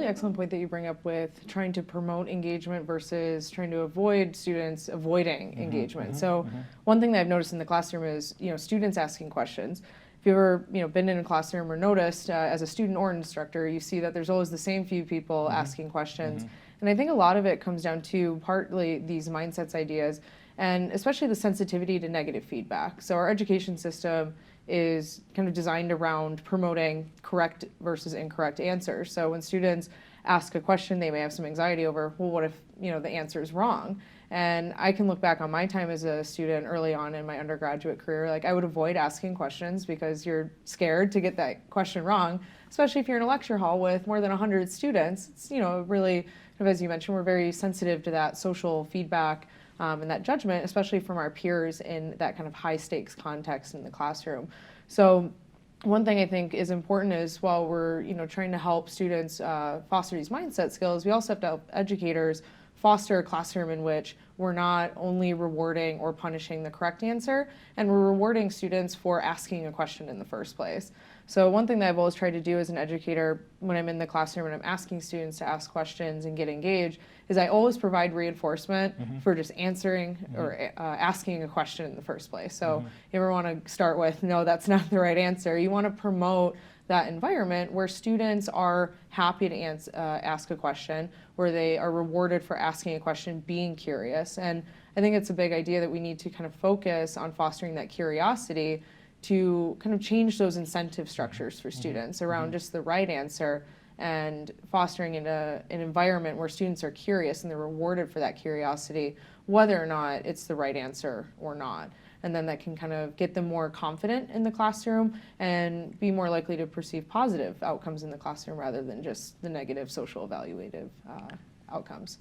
really excellent point that you bring up with trying to promote engagement versus trying to avoid students avoiding engagement. So one thing that I've noticed in the classroom is, students asking questions. If you've ever, been in a classroom or noticed as a student or an instructor, you see that there's always the same few people asking questions. And I think a lot of it comes down to partly these mindsets ideas, and especially the sensitivity to negative feedback. So our education system is kind of designed around promoting correct versus incorrect answers. So when students ask a question, they may have some anxiety over, well, what if, the answer is wrong? And I can look back on my time as a student early on in my undergraduate career, like I would avoid asking questions because you're scared to get that question wrong, especially if you're in a lecture hall with more than 100 students. It's, really, as you mentioned, we're very sensitive to that social feedback and that judgment, especially from our peers in that kind of high stakes context in the classroom. So one thing I think is important is while we're trying to help students foster these mindset skills, we also have to help educators foster a classroom in which we're not only rewarding or punishing the correct answer, and we're rewarding students for asking a question in the first place. So one thing that I've always tried to do as an educator when I'm in the classroom and I'm asking students to ask questions and get engaged is I always provide reinforcement for just answering or asking a question in the first place. So you ever want to start with, no, that's not the right answer. You want to promote that environment where students are happy to ask a question, where they are rewarded for asking a question, being curious. And I think it's a big idea that we need to kind of focus on fostering that curiosity to kind of change those incentive structures for students around just the right answer and fostering an environment where students are curious and they're rewarded for that curiosity, whether or not it's the right answer or not. And then that can kind of get them more confident in the classroom and be more likely to perceive positive outcomes in the classroom rather than just the negative social evaluative outcomes.